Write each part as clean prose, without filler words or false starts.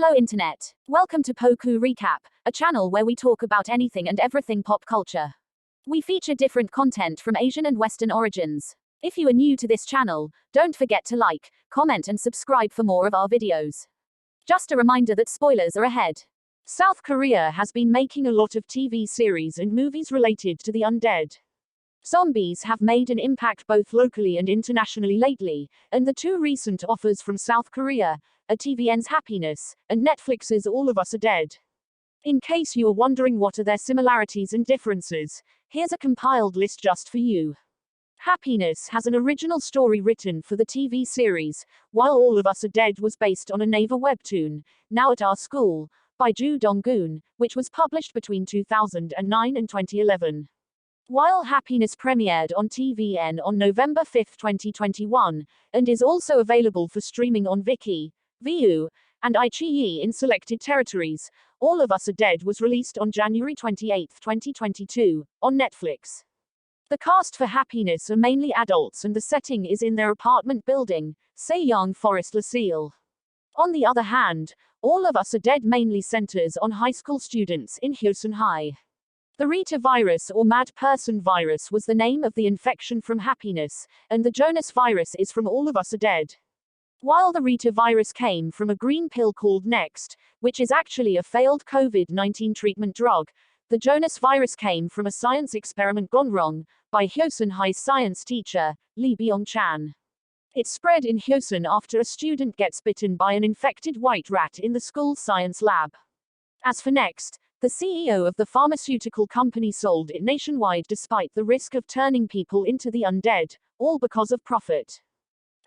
Hello Internet. Welcome to pokurecap, a channel where we talk about anything and everything pop culture. We feature different content from Asian and Western origins. If you are new to this channel, don't forget to like, comment and subscribe for more of our videos. Just a reminder that spoilers are ahead. South Korea has been making a lot of TV series and movies related to the undead. Zombies have made an impact both locally and internationally lately, and the two recent offers from South Korea are TVN's Happiness and Netflix's All of Us Are Dead. In case you are wondering what are their similarities and differences, here's a compiled list just for you. Happiness has an original story written for the TV series, while All of Us Are Dead was based on a Naver webtoon, Now at Our School, by Joo Dong-gun, which was published between 2009 and 2011. While Happiness premiered on TVN on November 5, 2021, and is also available for streaming on Viki, Viu, and iQIYI in selected territories, All of Us Are Dead was released on January 28, 2022, on Netflix. The cast for Happiness are mainly adults and the setting is in their apartment building, Sejong Forest LaSalle. On the other hand, All of Us Are Dead mainly centers on high school students in Hyosun High. The Rita virus or mad person virus was the name of the infection from Happiness, and the Jonas virus is from All of Us Are Dead. While the Rita virus came from a green pill called Next, which is actually a failed COVID-19 treatment drug, the Jonas virus came from a science experiment gone wrong by Hyosun High's science teacher, Lee Byung-chan. It spread in Hyosun after a student gets bitten by an infected white rat in the school's science lab. As for Next, the CEO of the pharmaceutical company sold it nationwide despite the risk of turning people into the undead, all because of profit.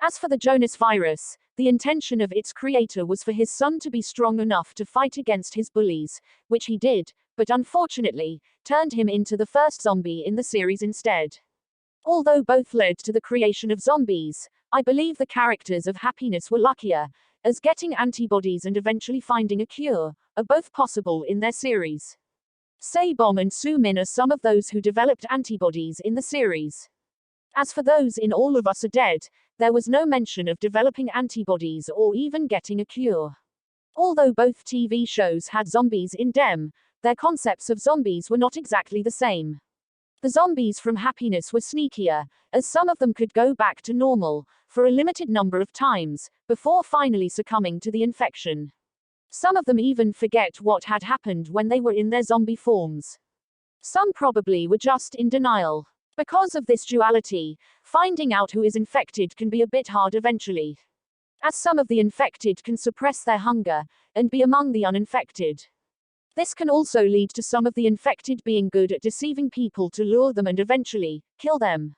As for the Jonas virus, the intention of its creator was for his son to be strong enough to fight against his bullies, which he did, but unfortunately, turned him into the first zombie in the series instead. Although both led to the creation of zombies, I believe the characters of Happiness were luckier, as getting antibodies and eventually finding a cure are both possible in their series. Saebom and Soo-min are some of those who developed antibodies in the series. As for those in All of Us Are Dead, there was no mention of developing antibodies or even getting a cure. Although both TV shows had zombies in them, their concepts of zombies were not exactly the same. The zombies from Happiness were sneakier, as some of them could go back to normal for a limited number of times, before finally succumbing to the infection. Some of them even forget what had happened when they were in their zombie forms. Some probably were just in denial. Because of this duality, finding out who is infected can be a bit hard eventually, as some of the infected can suppress their hunger and be among the uninfected. This can also lead to some of the infected being good at deceiving people to lure them and eventually kill them.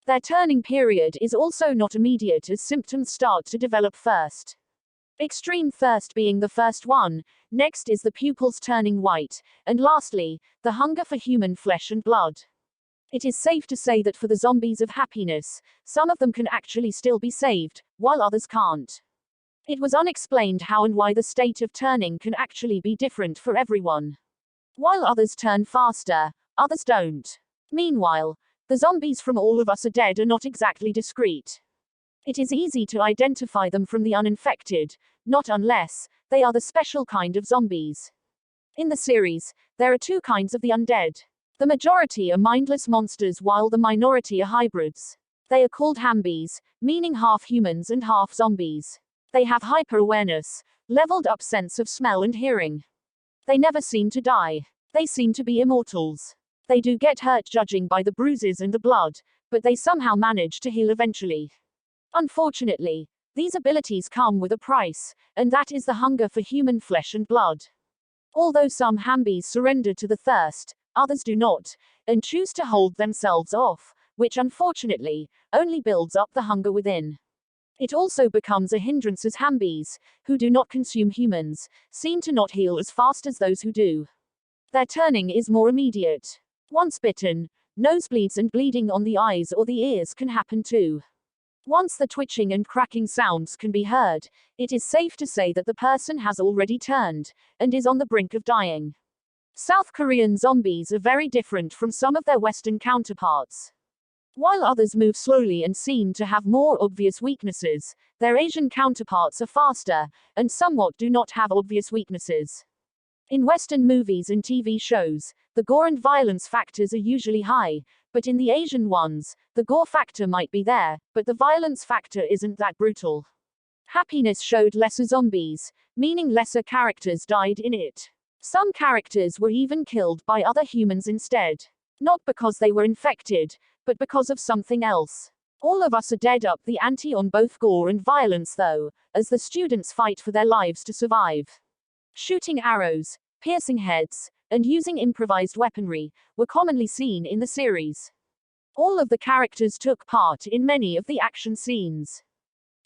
Their turning period is also not immediate as symptoms start to develop first. Extreme thirst being the first one, next is the pupils turning white, and lastly, the hunger for human flesh and blood. It is safe to say that for the zombies of Happiness, some of them can actually still be saved, while others can't. It was unexplained how and why the state of turning can actually be different for everyone. While others turn faster, others don't. Meanwhile, the zombies from All of Us Are Dead are not exactly discreet. It is easy to identify them from the uninfected, not unless they are the special kind of zombies. In the series, there are two kinds of the undead. The majority are mindless monsters while the minority are hybrids. They are called hambies, meaning half humans and half zombies. They have hyper-awareness, leveled up sense of smell and hearing. They never seem to die. They seem to be immortals. They do get hurt judging by the bruises and the blood, but they somehow manage to heal eventually. Unfortunately, these abilities come with a price, and that is the hunger for human flesh and blood. Although some hambies surrender to the thirst, others do not, and choose to hold themselves off, which unfortunately only builds up the hunger within. It also becomes a hindrance as hambies, who do not consume humans, seem to not heal as fast as those who do. Their turning is more immediate. Once bitten, nosebleeds and bleeding on the eyes or the ears can happen too. Once the twitching and cracking sounds can be heard, it is safe to say that the person has already turned, and is on the brink of dying. South Korean zombies are very different from some of their Western counterparts. While others move slowly and seem to have more obvious weaknesses, their Asian counterparts are faster, and somewhat do not have obvious weaknesses. In Western movies and TV shows, the gore and violence factors are usually high, but in the Asian ones, the gore factor might be there, but the violence factor isn't that brutal. Happiness showed lesser zombies, meaning lesser characters died in it. Some characters were even killed by other humans instead. Not because they were infected, but because of something else. All of Us Are Dead up the ante on both gore and violence though, as the students fight for their lives to survive. Shooting arrows, piercing heads, and using improvised weaponry were commonly seen in the series. All of the characters took part in many of the action scenes.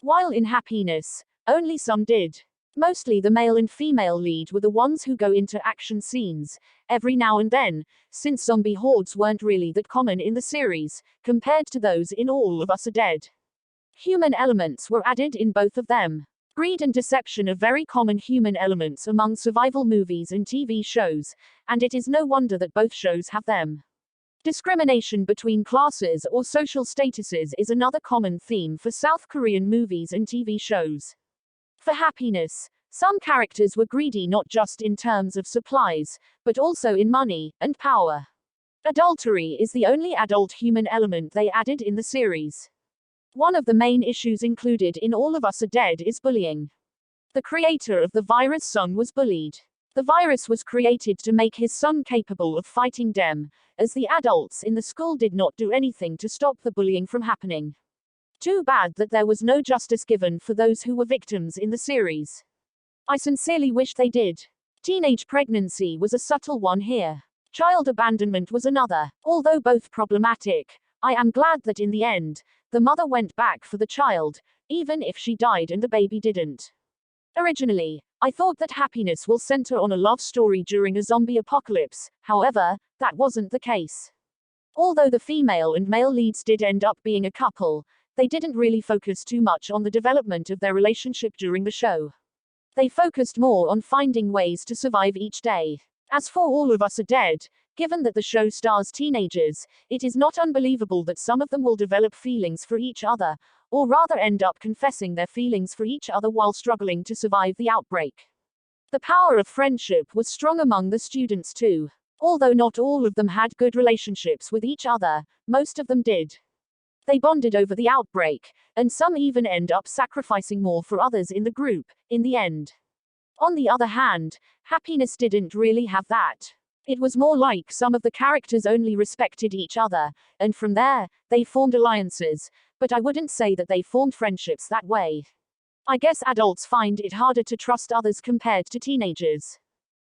While in Happiness, only some did. Mostly the male and female lead were the ones who go into action scenes, every now and then, since zombie hordes weren't really that common in the series, compared to those in All of Us Are Dead. Human elements were added in both of them. Greed and deception are very common human elements among survival movies and TV shows, and it is no wonder that both shows have them. Discrimination between classes or social statuses is another common theme for South Korean movies and TV shows. For Happiness, some characters were greedy not just in terms of supplies, but also in money and power. Adultery is the only adult human element they added in the series. One of the main issues included in All of Us Are Dead is bullying. The creator of the virus son was bullied. The virus was created to make his son capable of fighting them, as the adults in the school did not do anything to stop the bullying from happening. Too bad that there was no justice given for those who were victims in the series. I sincerely wish they did. Teenage pregnancy was a subtle one here. Child abandonment was another. Although both problematic, I am glad that in the end, the mother went back for the child, even if she died and the baby didn't. Originally, I thought that Happiness will center on a love story during a zombie apocalypse, however, that wasn't the case. Although the female and male leads did end up being a couple, they didn't really focus too much on the development of their relationship during the show. They focused more on finding ways to survive each day. As for All of Us Are Dead, given that the show stars teenagers, it is not unbelievable that some of them will develop feelings for each other, or rather end up confessing their feelings for each other while struggling to survive the outbreak. The power of friendship was strong among the students too. Although not all of them had good relationships with each other, most of them did. They bonded over the outbreak, and some even end up sacrificing more for others in the group, in the end. On the other hand, Happiness didn't really have that. It was more like some of the characters only respected each other, and from there, they formed alliances, but I wouldn't say that they formed friendships that way. I guess adults find it harder to trust others compared to teenagers.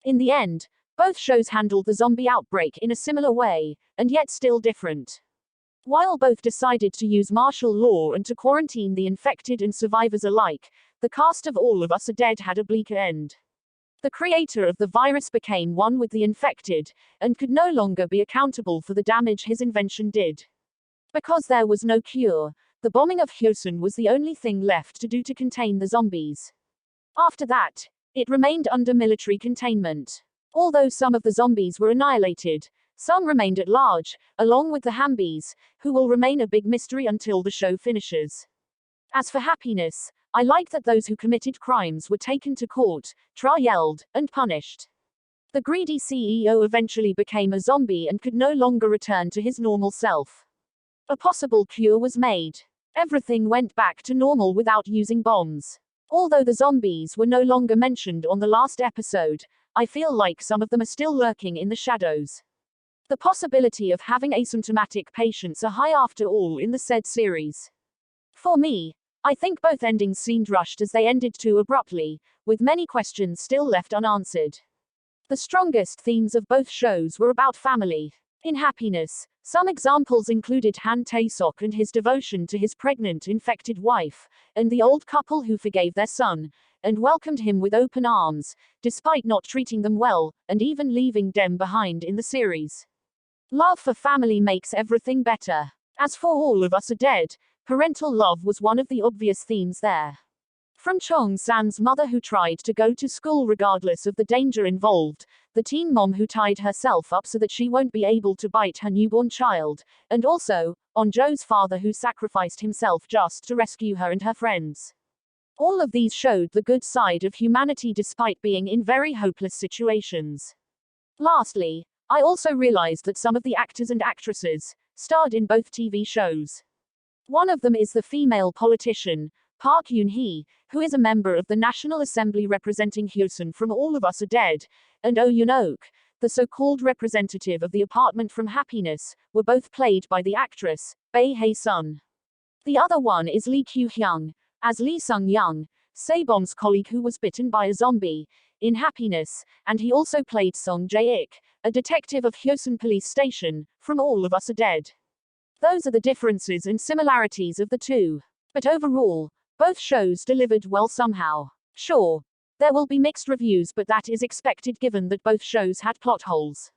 In the end, both shows handled the zombie outbreak in a similar way, and yet still different. While both decided to use martial law and to quarantine the infected and survivors alike, the cast of All of Us Are Dead had a bleaker end. The creator of the virus became one with the infected, and could no longer be accountable for the damage his invention did. Because there was no cure, the bombing of Hyosun was the only thing left to do to contain the zombies. After that, it remained under military containment. Although some of the zombies were annihilated, some remained at large, along with the Hambies, who will remain a big mystery until the show finishes. As for Happiness, I like that those who committed crimes were taken to court, trialed, and punished. The greedy CEO eventually became a zombie and could no longer return to his normal self. A possible cure was made. Everything went back to normal without using bombs. Although the zombies were no longer mentioned on the last episode, I feel like some of them are still lurking in the shadows. The possibility of having asymptomatic patients are high after all in the said series. For me, I think both endings seemed rushed as they ended too abruptly, with many questions still left unanswered. The strongest themes of both shows were about family. In Happiness, some examples included Han Tae-sok and his devotion to his pregnant infected wife, and the old couple who forgave their son, and welcomed him with open arms, despite not treating them well, and even leaving them behind in the series. Love for family makes everything better. As for All of Us Are Dead, parental love was one of the obvious themes there. From Chong San's mother who tried to go to school regardless of the danger involved, the teen mom who tied herself up so that she won't be able to bite her newborn child, and also, on Joe's father who sacrificed himself just to rescue her and her friends. All of these showed the good side of humanity despite being in very hopeless situations. Lastly, I also realized that some of the actors and actresses starred in both TV shows. One of them is the female politician, Park Yoon-hee, who is a member of the National Assembly representing Hyosun from All of Us Are Dead, and Oh Yoon-ok, the so-called representative of the apartment from Happiness, were both played by the actress, Bae Hae-sun. The other one is Lee Kyu-hyung, as Lee Sung-young, Saebom's colleague who was bitten by a zombie, in Happiness, and he also played Song Jae-ik, a detective of Hyosun Police Station, from All of Us Are Dead. Those are the differences and similarities of the two. But overall, both shows delivered well somehow. Sure, there will be mixed reviews, but that is expected given that both shows had plot holes.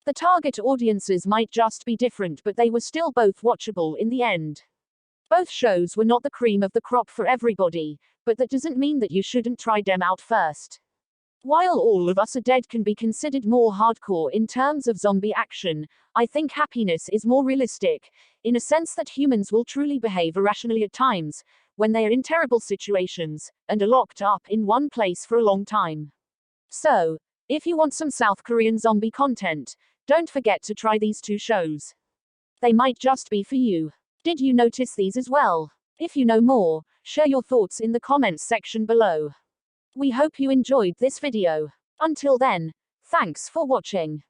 The target audiences might just be different, but they were still both watchable in the end. Both shows were not the cream of the crop for everybody, but that doesn't mean that you shouldn't try them out first. While All of Us Are Dead can be considered more hardcore in terms of zombie action, I think Happiness is more realistic, in a sense that humans will truly behave irrationally at times, when they are in terrible situations, and are locked up in one place for a long time. So, if you want some South Korean zombie content, don't forget to try these two shows. They might just be for you. Did you notice these as well? If you know more, share your thoughts in the comments section below. We hope you enjoyed this video. Until then, thanks for watching.